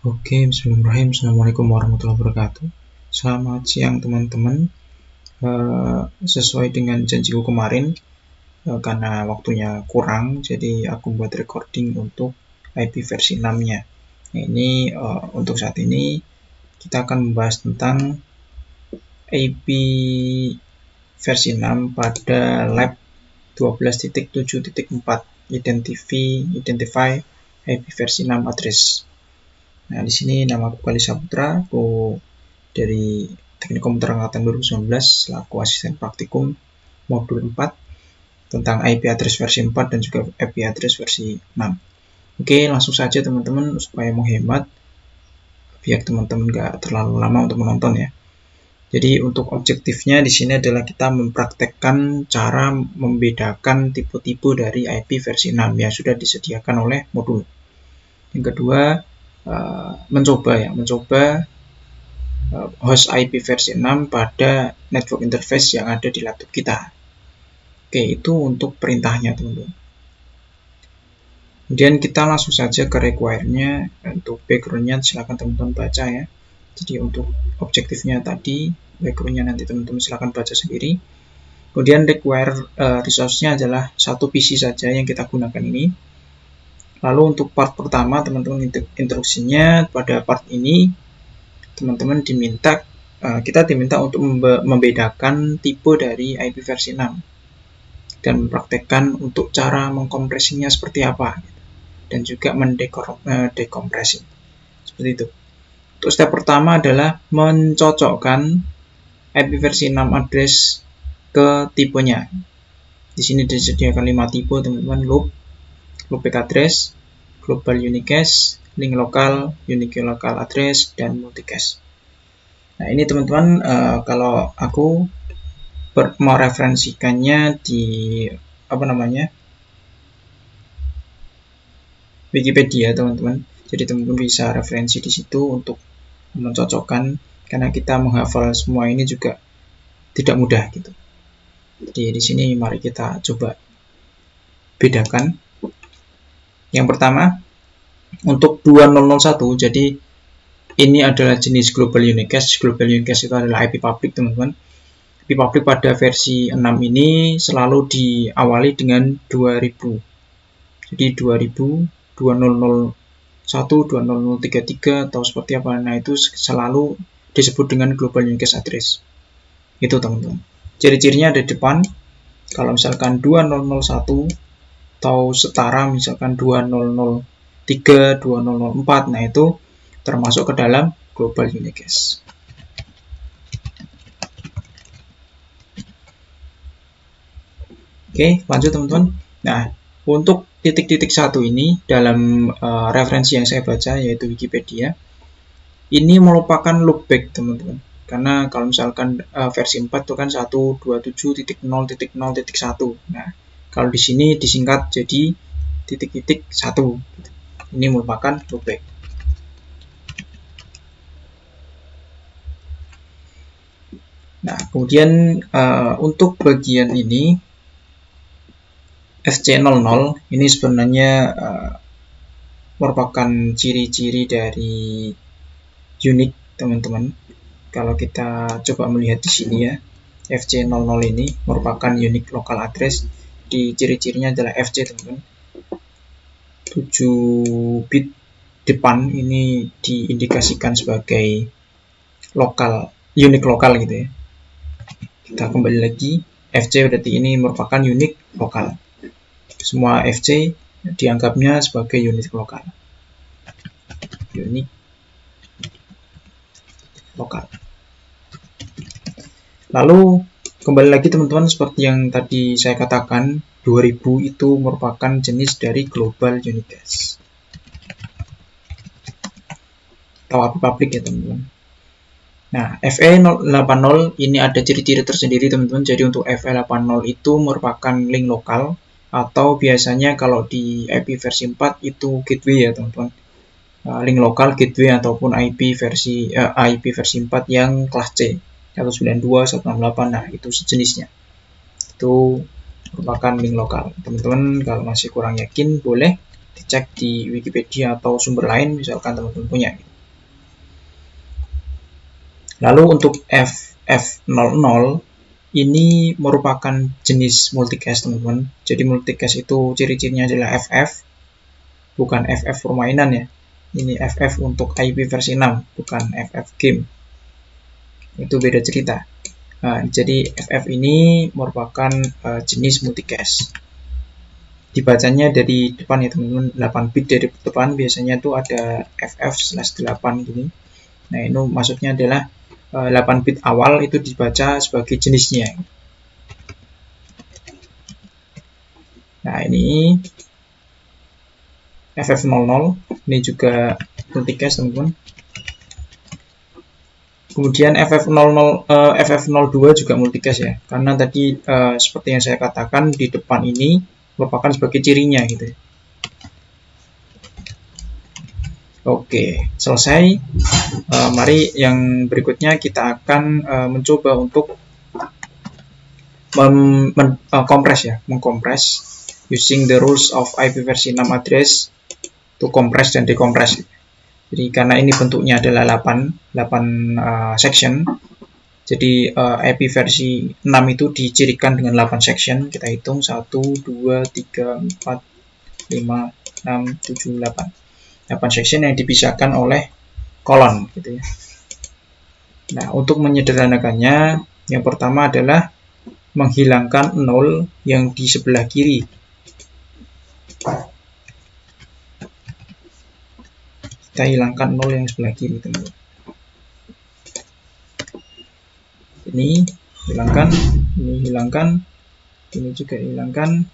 Oke, bismillahirrahmanirrahim. Assalamualaikum warahmatullahi wabarakatuh. Selamat siang teman-teman. Sesuai dengan janjiku kemarin, karena waktunya kurang, jadi aku buat recording untuk IP versi 6-nya. Nah, ini untuk saat ini kita akan membahas tentang IP versi 6 pada lab 12.7.4 Identify IP versi 6 address. Nah, di sini nama aku Kali Saputra, aku dari Teknik Komputer Angkatan 2019 selaku asisten praktikum modul 4 tentang IP address versi 4 dan juga IP address versi 6. Oke, langsung saja teman-teman supaya menghemat biar teman-teman gak terlalu lama untuk menonton ya. Jadi untuk objektifnya di sini adalah kita mempraktekkan cara membedakan tipe-tipe dari IP versi 6 yang sudah disediakan oleh modul. Yang kedua, mencoba host IP versi 6 pada network interface yang ada di laptop kita. Oke, itu untuk perintahnya teman-teman. Kemudian kita langsung saja ke require-nya. Untuk background-nya silakan teman-teman baca ya. Jadi untuk objektifnya tadi, background-nya nanti teman-teman silakan baca sendiri. Kemudian require resource-nya adalah satu PC saja yang kita gunakan ini. Lalu untuk part pertama teman-teman instruksinya pada part ini teman-teman kita diminta untuk membedakan tipe dari IP versi 6 dan mempraktekkan untuk cara mengkompresinya seperti apa dan juga mendekompresi seperti itu. Untuk step pertama adalah mencocokkan IP versi 6 address ke tipenya. Di sini disediakan 5 tipe teman-teman: loop back address, global unicast, link lokal, unique local address, dan multicast. Nah, ini teman-teman kalau aku mereferensikannya di Wikipedia teman-teman. Jadi teman-teman bisa referensi di situ untuk mencocokkan, karena kita menghafal semua ini juga tidak mudah gitu. Jadi di sini mari kita coba bedakan. Yang pertama untuk 2001, jadi ini adalah jenis global unicast. Global unicast itu adalah IP public teman-teman. IP public pada versi 6 ini selalu diawali dengan 2000. Jadi 2000, 2001, 20033 atau seperti apa. Nah, itu selalu disebut dengan global unicast address. Itu teman-teman. Ciri-cirinya ada di depan. Kalau misalkan 2001 atau setara misalkan 2003, 2004, nah itu termasuk ke dalam global unicast. Oke, lanjut teman-teman. Nah, untuk titik-titik satu ini dalam referensi yang saya baca yaitu Wikipedia, ini merupakan loopback teman-teman. Karena kalau misalkan versi 4 itu kan 127.0.0.1. Nah, kalau di sini disingkat jadi titik-titik 1. Ini merupakan loopback. Nah, kemudian untuk bagian ini FC00 ini sebenarnya merupakan ciri-ciri dari unique teman-teman. Kalau kita coba melihat di sini ya, FC00 ini merupakan unique local address. Di ciri-cirinya adalah FC teman-teman. 7 bit depan ini diindikasikan sebagai unique lokal gitu ya. Kita kembali lagi, FC berarti ini merupakan unique lokal. Semua FC dianggapnya sebagai unique lokal. Unique lokal. Lalu kembali lagi teman-teman, seperti yang tadi saya katakan, 2000 itu merupakan jenis dari global unicast atau IP public ya teman-teman. Nah, FE80 ini ada ciri-ciri tersendiri teman-teman. Jadi untuk FE80 itu merupakan link lokal, atau biasanya kalau di IP versi 4 itu gateway ya teman-teman. Link lokal, gateway, ataupun IP versi 4 yang kelas C 192, 168. Nah, itu sejenisnya. Itu merupakan link lokal. Teman-teman kalau masih kurang yakin boleh dicek di Wikipedia atau sumber lain misalkan teman-teman punya. Lalu untuk FF00 ini merupakan jenis multicast, teman-teman. Jadi multicast itu ciri-cirinya adalah FF, bukan FF permainan ya. Ini FF untuk IP versi 6, bukan FF game. Itu beda cerita. Nah, jadi FF ini merupakan jenis multicast. Dibacanya dari depan ya teman-teman, 8 bit dari depan biasanya itu ada FF/8 gini. Nah, ini maksudnya adalah 8 bit awal itu dibaca sebagai jenisnya. Nah, ini FF00, ini juga multicast teman-teman. Kemudian FF02 juga multicast ya, karena tadi seperti yang saya katakan di depan ini merupakan sebagai cirinya gitu. Oke, selesai. Mari yang berikutnya kita akan mencoba untuk mengkompres using the rules of IP versi 6 address to compress dan decompress. Jadi karena ini bentuknya adalah 8 section, jadi IP versi 6 itu dicirikan dengan 8 section. Kita hitung 1, 2, 3, 4, 5, 6, 7, 8. 8 section yang dipisahkan oleh kolon gitu ya. Nah, untuk menyederhanakannya, yang pertama adalah menghilangkan 0 yang di sebelah kiri. Kita hilangkan 0 yang sebelah kiri, teman-teman. Ini hilangkan, ini hilangkan, ini juga hilangkan,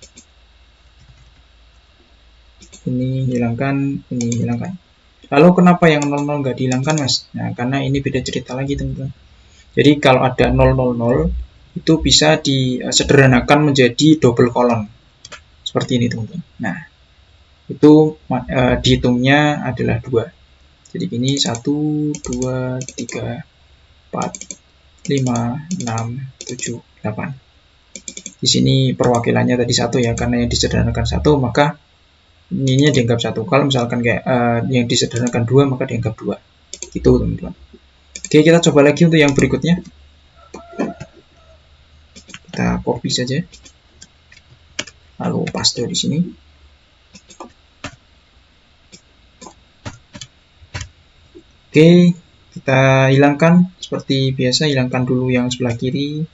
ini hilangkan, ini hilangkan. Lalu kenapa yang 00 nggak dihilangkan, Mas? Nah, karena ini beda cerita lagi, teman-teman. Jadi kalau ada 000 itu bisa disederhanakan menjadi double kolon. Seperti ini, teman-teman. Nah, itu dihitungnya adalah 2. Jadi ini 1, 2, 3, 4, 5, 6, 7, 8. Di sini perwakilannya tadi 1 ya, karena yang disederhanakan 1, maka ininya dianggap 1. Kalau misalkan kayak yang disederhanakan 2, maka dianggap 2. Gitu, teman-teman. Oke, kita coba lagi untuk yang berikutnya. Kita copy saja. Lalu paste di sini. Oke, kita hilangkan seperti biasa, hilangkan dulu yang sebelah kiri.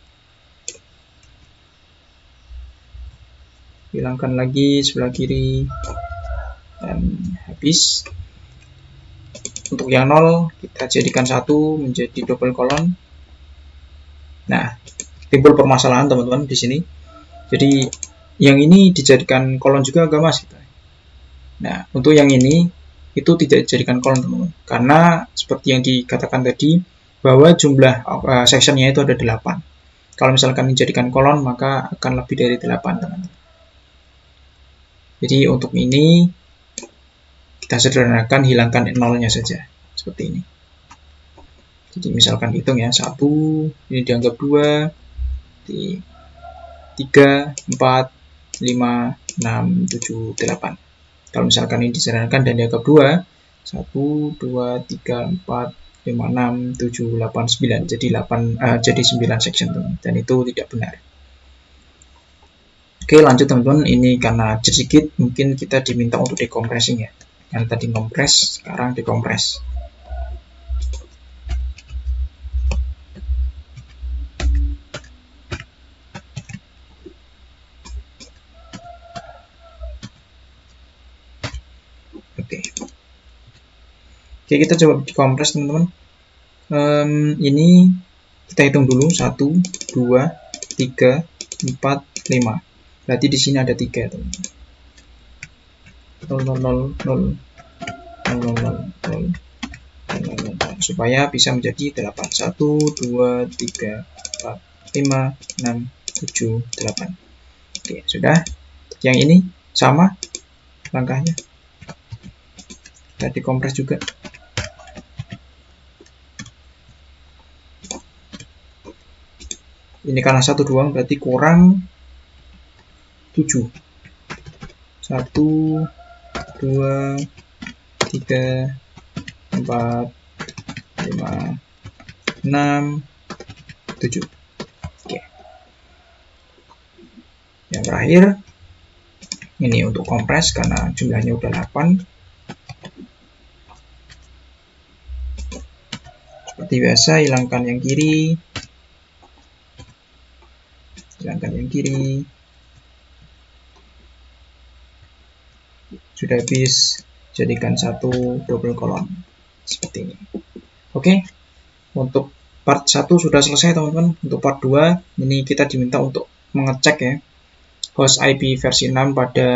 Hilangkan lagi sebelah kiri. Dan habis. Untuk yang 0, kita jadikan 1 menjadi double kolon. Nah, timbul permasalahan teman-teman di sini. Jadi, yang ini dijadikan kolon juga enggak, Mas? Nah, untuk yang ini, itu tidak dijadikan kolon, teman-teman. Karena seperti yang dikatakan tadi, bahwa jumlah sectionnya itu ada 8. Kalau misalkan dijadikan kolon, maka akan lebih dari 8, teman-teman. Jadi untuk ini, kita sederhanakan, hilangkan 0-nya saja. Seperti ini. Jadi misalkan hitung ya, 1, ini dianggap 2, 3, 4, 5, 6, 7, 8. Kalau misalkan ini disederhanakan dan dianggap 2, 1, 2, 3, 4, 5, 6, 7, 8, 9. Jadi 9 section, teman-teman. Dan itu tidak benar. Oke, lanjut teman-teman. Ini karena sedikit, mungkin kita diminta untuk decompressing ya. Yang tadi kompres, sekarang dekompres. Oke, kita coba dikompres teman-teman. Ini kita hitung dulu 1, 2, 3, 4, 5. Berarti di sini ada 3 teman-teman. 0, 0, 0, 0, 0, 0, 0, 0, supaya bisa menjadi 8. 1, 2, 3, 4, 5, 6, 7, 8. Oke, sudah. Yang ini sama langkahnya. Kita dikompres juga. Ini karena 1 doang, berarti kurang 7. 1, 2, 3, 4, 5, 6, 7. Oke. Yang terakhir, ini untuk kompres karena jumlahnya udah 8. Seperti biasa, hilangkan yang kiri. Sudah habis, jadikan satu double kolom seperti ini. Oke, untuk part 1 sudah selesai teman-teman. Untuk part 2 ini kita diminta untuk mengecek ya host IP versi 6 pada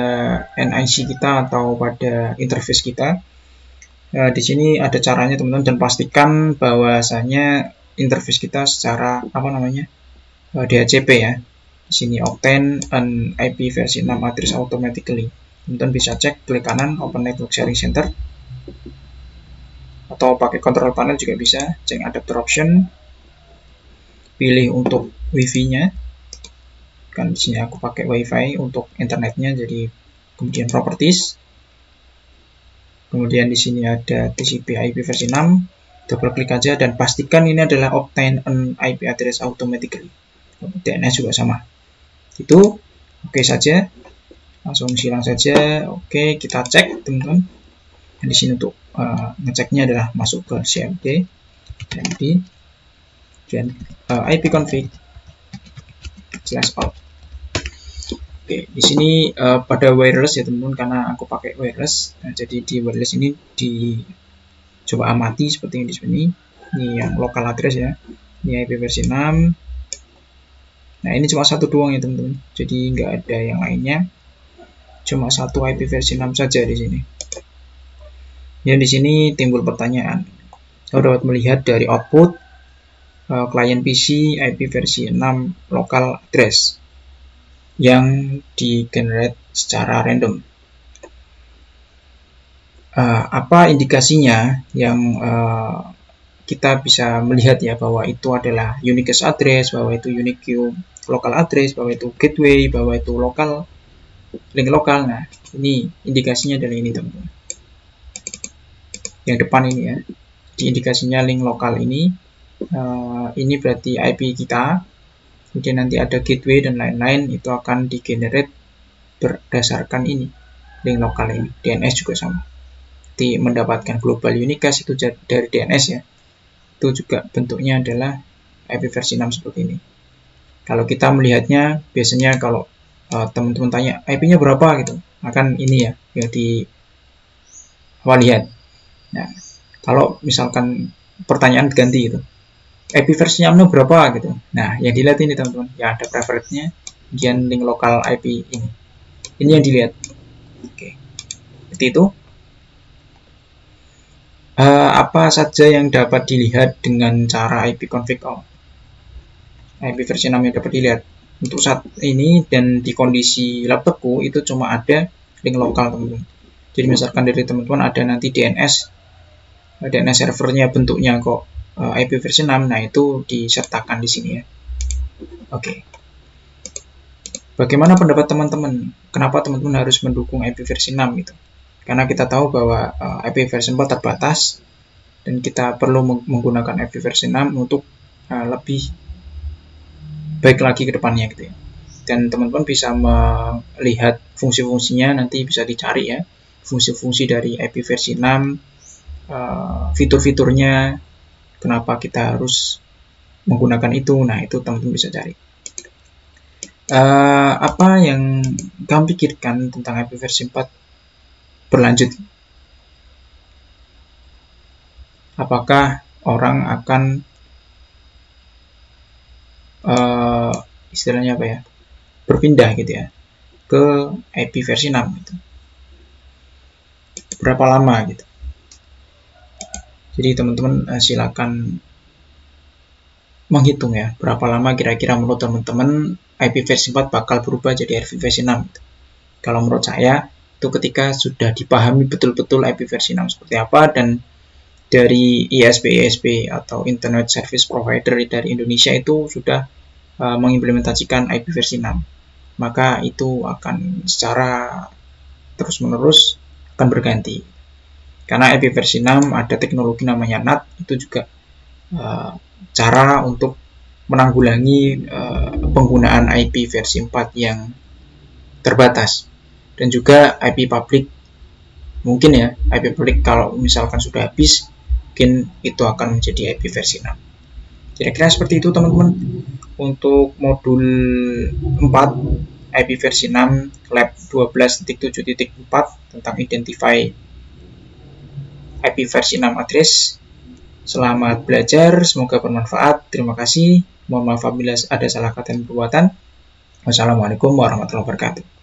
NIC kita atau pada interface kita. Di sini ada caranya teman-teman, dan pastikan bahwasanya interface kita secara DHCP ya. Di sini Octane and IP versi 6 address automatically. Teman-teman bisa cek, klik kanan Open Network Sharing Center, atau pakai control panel juga bisa. Cek adapter option, pilih untuk wifi-nya. Kan di sini aku pakai wifi untuk internetnya, jadi kemudian properties. Kemudian di sini ada TCP/IP versi 6. Double klik aja dan pastikan ini adalah Octane and IP address automatically. DNS juga sama. Itu oke saja. Langsung silang saja. Oke, kita cek teman-teman. Di sini untuk ngeceknya adalah masuk ke cmd dan ipconfig /out. Oke, di sini pada wireless ya teman-teman, karena aku pakai wireless. Nah, jadi di wireless ini coba amati seperti yang di sini. Ini yang local address ya. Ini IP versi 6. Nah, ini cuma satu doang ya teman-teman. Jadi nggak ada yang lainnya. Cuma satu IP versi 6 saja di sini. Ya, di sini timbul pertanyaan. Kita dapat melihat dari output klien PC IP versi 6 local address yang di-generate secara random. Apa indikasinya yang kita bisa melihat ya bahwa itu adalah unique address, bahwa itu unique local address, bahwa itu gateway, bahwa itu link lokal. Nah, ini indikasinya adalah ini teman-teman. Yang depan ini ya. Di indikasinya link lokal ini berarti IP kita. Kemudian nanti ada gateway dan lain-lain, itu akan di-generate berdasarkan ini, link lokal ini. DNS juga sama. Jadi mendapatkan global unicast itu dari DNS ya. Itu juga bentuknya adalah IP versi 6 seperti ini. Kalau kita melihatnya, biasanya kalau teman-teman tanya IP-nya berapa gitu, akan ini ya yang lihat. Nah, kalau misalkan pertanyaan ganti gitu, IP versinya berapa gitu, nah yang dilihat ini teman-teman, ya ada preference-nya, kemudian link lokal IP ini yang dilihat. Oke, seperti itu. Apa saja yang dapat dilihat dengan cara ipconfig IP versi 6 yang dapat dilihat untuk saat ini dan di kondisi laptopku itu cuma ada link lokal teman-teman. Jadi misalkan dari teman-teman ada nanti DNS servernya bentuknya kok IP versi 6, nah itu disertakan di sini ya. Oke. Bagaimana pendapat teman-teman? Kenapa teman-teman harus mendukung IP versi 6 gitu? Karena kita tahu bahwa IP versi 4 terbatas dan kita perlu menggunakan IP versi 6 untuk lebih baik lagi ke depannya gitu ya. Dan teman-teman bisa melihat fungsi-fungsinya, nanti bisa dicari ya, fungsi-fungsi dari IP versi 6, fitur-fiturnya, kenapa kita harus menggunakan itu. Nah, itu teman-teman bisa cari. Apa yang kamu pikirkan tentang IP versi 4 berlanjut? Apakah orang akan istilahnya apa ya, berpindah gitu ya ke IP versi 6 gitu? Berapa lama gitu? Jadi teman-teman silakan menghitung ya, berapa lama kira-kira menurut teman-teman IP versi 4 bakal berubah jadi IP versi 6 gitu. Kalau menurut saya itu ketika sudah dipahami betul-betul IP versi 6 seperti apa, dan dari ISP atau Internet Service Provider dari Indonesia itu sudah mengimplementasikan IP versi 6, maka itu akan secara terus-menerus akan berganti. Karena IP versi 6 ada teknologi namanya NAT, itu juga cara untuk menanggulangi penggunaan IP versi 4 yang terbatas. Dan juga IP public, mungkin ya, IP public kalau misalkan sudah habis, mungkin itu akan menjadi IP versi 6. Kira-kira seperti itu teman-teman untuk modul 4 IP versi 6 lab 12.7.4 tentang identify IP versi 6 address. Selamat belajar, semoga bermanfaat. Terima kasih. Mohon maaf apabila ada salah kata dan perbuatan. Wassalamualaikum warahmatullahi wabarakatuh.